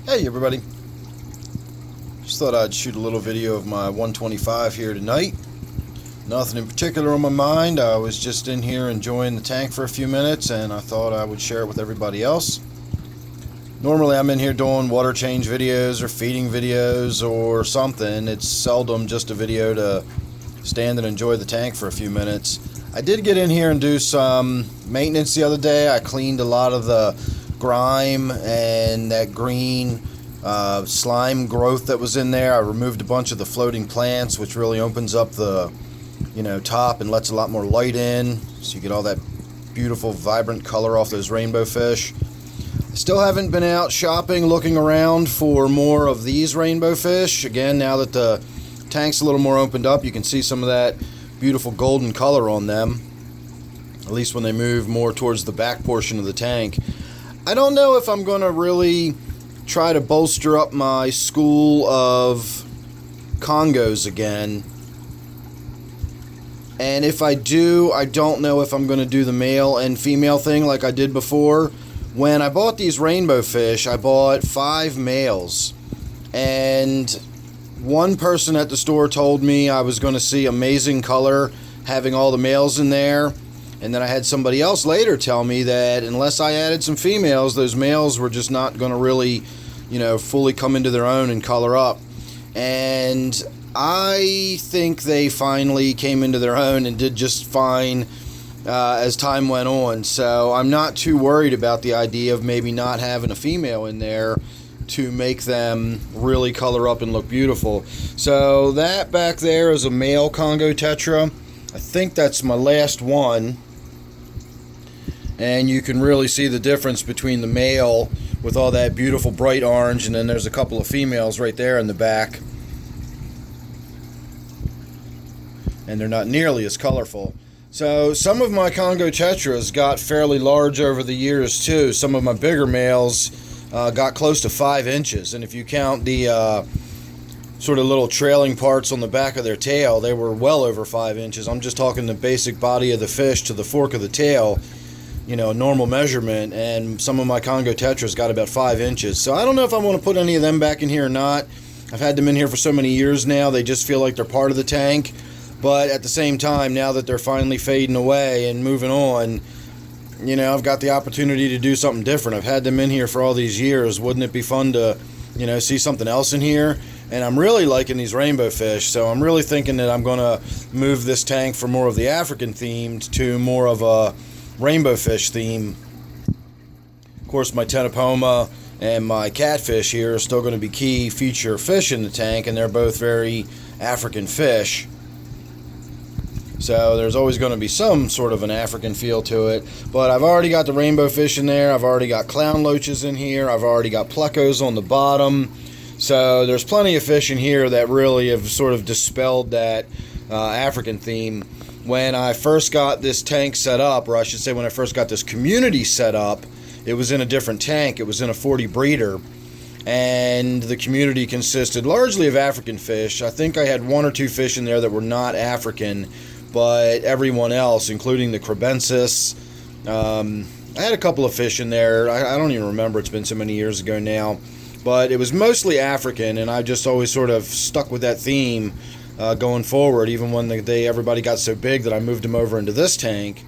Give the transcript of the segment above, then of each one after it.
Hey everybody, just thought I'd shoot a little video of my 125 here tonight. Nothing in particular on my mind. I was just in here enjoying the tank for a few minutes and I thought I would share it with everybody else. Normally I'm in here doing water change videos or feeding videos or something. It's seldom just a video to stand and enjoy the tank for a few minutes. I did get in here and do some maintenance the other day. I cleaned a lot of the grime and that green slime growth that was in there. I removed a bunch of the floating plants, which really opens up the top and lets a lot more light in, so you get all that beautiful vibrant color off those rainbow fish. I still haven't been out shopping looking around for more of these rainbow fish. Again, now that the tank's a little more opened up, you can see some of that beautiful golden color on them, at least when they move more towards the back portion of the tank. I don't know if I'm going to really try to bolster up my school of Congos again. And if I do, I don't know if I'm going to do the male and female thing like I did before. When I bought these rainbow fish, I bought 5 males. And one person at the store told me I was going to see amazing color having all the males in there. And then I had somebody else later tell me that unless I added some females, those males were just not going to really, fully come into their own and color up. And I think they finally came into their own and did just fine as time went on. So I'm not too worried about the idea of maybe not having a female in there to make them really color up and look beautiful. So that back there is a male Congo Tetra. I think that's my last one. And you can really see the difference between the male with all that beautiful bright orange, and then there's a couple of females right there in the back. And they're not nearly as colorful. So some of my Congo Tetras got fairly large over the years too. Some of my bigger males got close to 5 inches. And if you count the sort of little trailing parts on the back of their tail, they were well over 5 inches. I'm just talking the basic body of the fish to the fork of the tail. A normal measurement, and some of my Congo Tetras got about 5 inches. So I don't know if I want to put any of them back in here or not. I've had them in here for so many years now, they just feel like they're part of the tank. But at the same time, now that they're finally fading away and moving on, I've got the opportunity to do something different. I've had them in here for all these years. Wouldn't it be fun to, see something else in here? And I'm really liking these rainbow fish, so I'm really thinking that I'm going to move this tank from more of the African themed to more of a rainbow fish theme. Of course, my Ctenopoma and my Catfish here are still going to be key feature fish in the tank, and they're both very African fish. So there's always going to be some sort of an African feel to it. But I've already got the rainbow fish in there. I've already got clown loaches in here. I've already got plecos on the bottom. So there's plenty of fish in here that really have sort of dispelled that African theme. When I first got this tank set up, or I should say when I first got this community set up, it was in a different tank. It was in a 40 breeder. And the community consisted largely of African fish. I think I had 1 or 2 fish in there that were not African, but everyone else, including the crebensis. I had a couple of fish in there. I don't even remember. It's been so many years ago now. But it was mostly African, and I just always sort of stuck with that theme going forward, even when everybody got so big that I moved them over into this tank,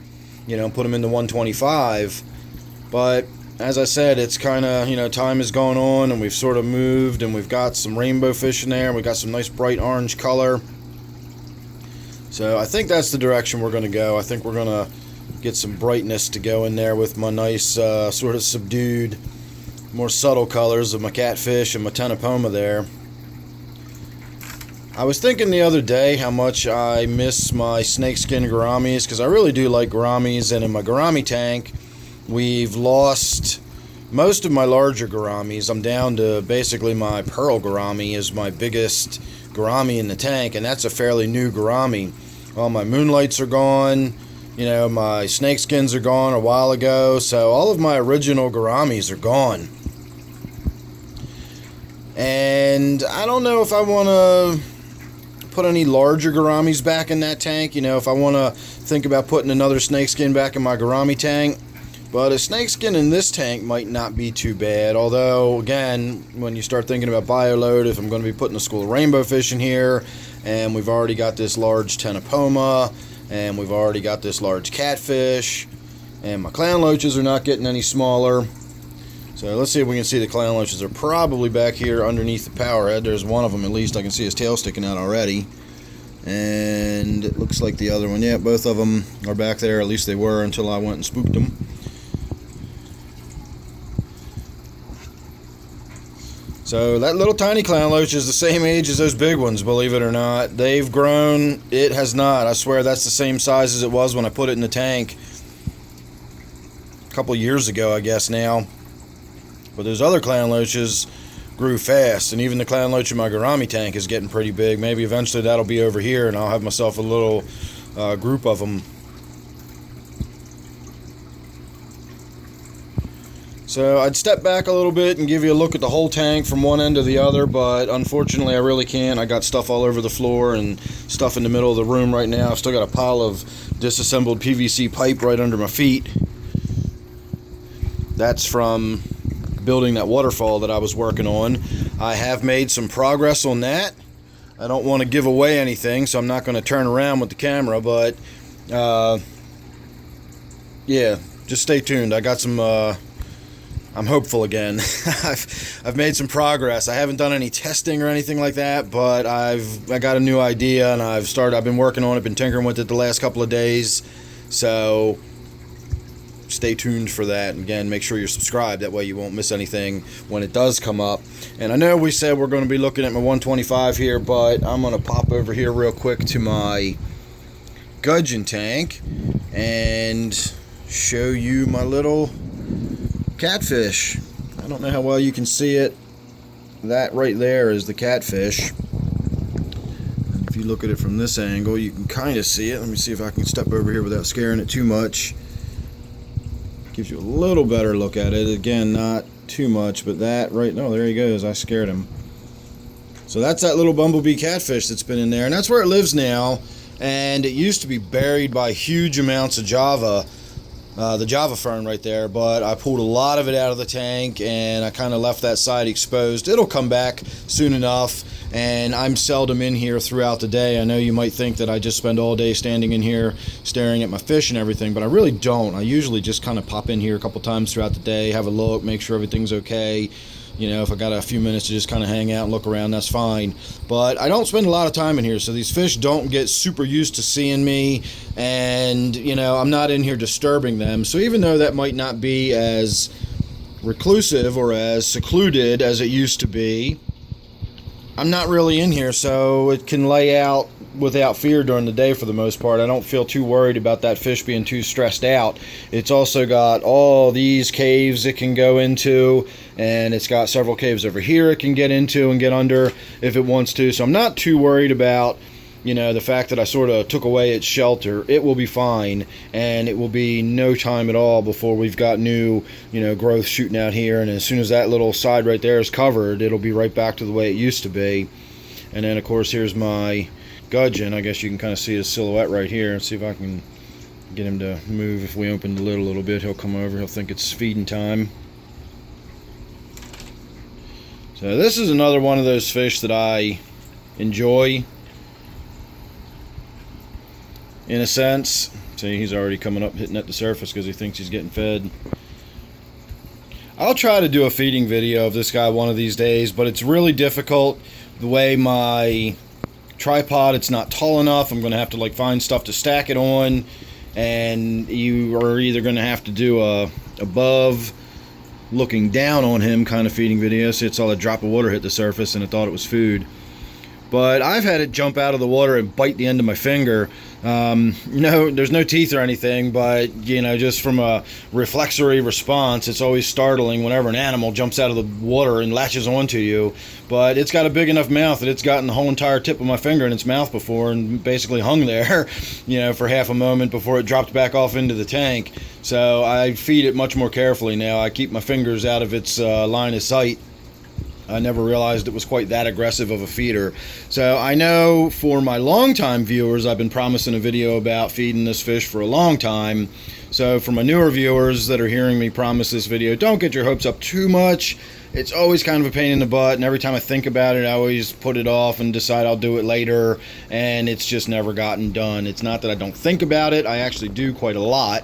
put them in the 125. But as I said, it's kind of, time is going on, and we've sort of moved, and we've got some rainbow fish in there, and we've got some nice bright orange color. So I think that's the direction we're going to go. I think we're going to get some brightness to go in there with my nice sort of subdued, more subtle colors of my Catfish and my Ctenopoma there. I was thinking the other day how much I miss my snakeskin Gouramis, because I really do like Gouramis, and in my Gourami tank, we've lost most of my larger Gouramis. I'm down to basically my pearl Gourami is my biggest Gourami in the tank, and that's a fairly new Gourami. All my moonlights are gone, my snakeskins are gone a while ago, so all of my original Gouramis are gone. And I don't know if I want to put any larger Gouramis back in that tank. If I want to think about putting another snakeskin back in my Gourami tank. But a snakeskin in this tank might not be too bad, although, again, when you start thinking about bioload, if I'm going to be putting a school of rainbow fish in here, and we've already got this large Ctenopoma, and we've already got this large catfish, and my clown loaches are not getting any smaller. So let's see if we can see the clown loaches. Are probably back here underneath the power head. There's one of them at least. I can see his tail sticking out already. And it looks like the other one. Yeah, both of them are back there. At least they were until I went and spooked them. So that little tiny clown loach is the same age as those big ones, believe it or not. They've grown. It has not. I swear that's the same size as it was when I put it in the tank a couple years ago, I guess now. But those other clown loaches grew fast, and even the clown loach in my Gourami tank is getting pretty big. Maybe eventually that'll be over here, and I'll have myself a little group of them. So I'd step back a little bit and give you a look at the whole tank from one end to the other, but unfortunately I really can't. I got stuff all over the floor and stuff in the middle of the room right now. I've still got a pile of disassembled PVC pipe right under my feet. That's from building that waterfall that I was working on. I have made some progress on that. I don't want to give away anything, so I'm not going to turn around with the camera, but yeah, just stay tuned. I got some I'm hopeful again. I've made some progress. I haven't done any testing or anything like that, but I got a new idea, and I've been working on it, been tinkering with it the last couple of days. So stay tuned for that. Again, make sure you're subscribed. That way you won't miss anything when it does come up. And I know we said we're going to be looking at my 125 here, but I'm going to pop over here real quick to my gudgeon tank and show you my little catfish. I don't know how well you can see it. That right there is the catfish. And if you look at it from this angle, you can kind of see it. Let me see if I can step over here without scaring it too much. Gives you a little better look at it. Again, not too much, but that right, no, there he goes. I scared him. So that's that little bumblebee catfish that's been in there, and that's where it lives now. And it used to be buried by huge amounts of java, the java fern right there, but I pulled a lot of it out of the tank, and I kind of left that side exposed. It'll come back soon enough, and I'm seldom in here throughout the day. I know you might think that I just spend all day standing in here staring at my fish and everything, but I really don't. I usually just kind of pop in here a couple times throughout the day, have a look, make sure everything's okay. You know, if I got a few minutes to just kind of hang out and look around, that's fine. But I don't spend a lot of time in here, so these fish don't get super used to seeing me, and, you know, I'm not in here disturbing them. So even though that might not be as reclusive or as secluded as it used to be, I'm not really in here, so it can lay out without fear during the day for the most part. I don't feel too worried about that fish being too stressed out. It's also got all these caves it can go into, and it's got several caves over here it can get into and get under if it wants to. So I'm not too worried about, you know, the fact that I sort of took away its shelter. It will be fine, and it will be no time at all before we've got new, you know, growth shooting out here. And as soon as that little side right there is covered, it'll be right back to the way it used to be. And then, of course, here's my gudgeon. I guess you can kind of see his silhouette right here. Let's see if I can get him to move. If we open the lid a little bit, he'll come over. He'll think it's feeding time. So this is another one of those fish that I enjoy, in a sense. See, he's already coming up, hitting at the surface because he thinks he's getting fed. I'll try to do a feeding video of this guy one of these days, but it's really difficult. The way my tripod, it's not tall enough. I'm going to have to like find stuff to stack it on, and you are either going to have to do a above looking down on him kind of feeding video. So it's all a drop of water hit the surface and it thought it was food. But I've had it jump out of the water and bite the end of my finger. No, there's no teeth or anything, but, you know, just from a reflexory response, it's always startling whenever an animal jumps out of the water and latches onto you. But it's got a big enough mouth that it's gotten the whole entire tip of my finger in its mouth before and basically hung there, you know, for half a moment before it dropped back off into the tank. So I feed it much more carefully now. I keep my fingers out of its line of sight. I never realized it was quite that aggressive of a feeder. So I know for my longtime viewers, I've been promising a video about feeding this fish for a long time. So for my newer viewers that are hearing me promise this video, don't get your hopes up too much. It's always kind of a pain in the butt, and every time I think about it, I always put it off and decide I'll do it later, and it's just never gotten done. It's not that I don't think about it. I actually do quite a lot.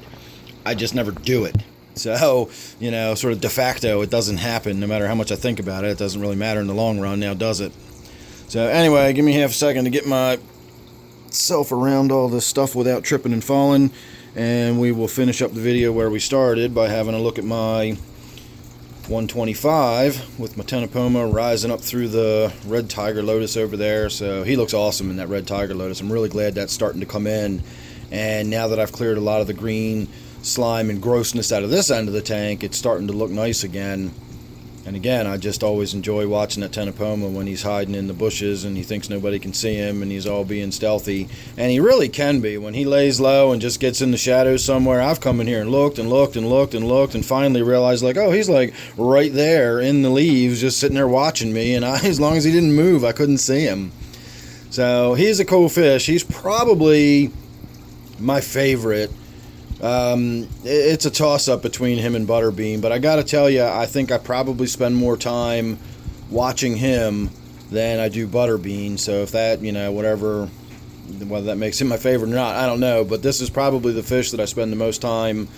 I just never do it. So, you know, sort of de facto, it doesn't happen. No matter how much I think about it, it doesn't really matter in the long run, now does it? So anyway, give me half a second to get myself around all this stuff without tripping and falling, and we will finish up the video where we started by having a look at my 125 with my Ctenopoma rising up through the red tiger lotus over there. So he looks awesome in that red tiger lotus. I'm really glad that's starting to come in, and now that I've cleared a lot of the green slime and grossness out of this end of the tank, it's starting to look nice again. And again, I just always enjoy watching that Ctenopoma when he's hiding in the bushes and he thinks nobody can see him and he's all being stealthy, and he really can be. When he lays low and just gets in the shadows somewhere, I've come in here and looked and looked and looked and looked and finally realized, like, oh, he's like right there in the leaves just sitting there watching me, and as long as he didn't move, I couldn't see him. So he's a cool fish. He's probably my favorite. It's a toss-up between him and Butterbean, but I gotta tell you, I think I probably spend more time watching him than I do Butterbean. So if that, you know, whether that makes him my favorite or not, I don't know, but this is probably the fish that I spend the most time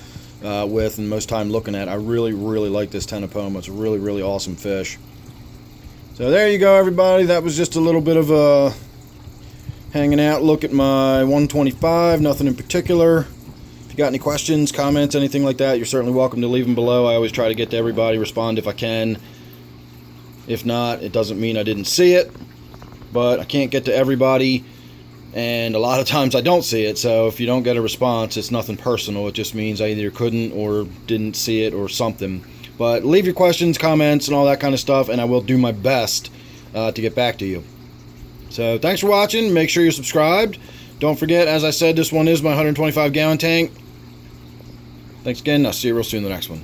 with and most time looking at. I really, really like this Ctenopoma. It's a really, really awesome fish. So there you go, everybody. That was just a little bit of a hanging out look at my 125, nothing in particular. If you got any questions, comments, anything like that, you're certainly welcome to leave them below. I always try to get to everybody, respond if I can. If not, it doesn't mean I didn't see it, but I can't get to everybody, and a lot of times I don't see it. So if you don't get a response, it's nothing personal. It just means I either couldn't or didn't see it or something. But leave your questions, comments, and all that kind of stuff, and I will do my best to get back to you. So thanks for watching. Make sure you're subscribed. Don't forget, as I said, this one is my 125 gallon tank. Thanks again. I'll see you real soon in the next one.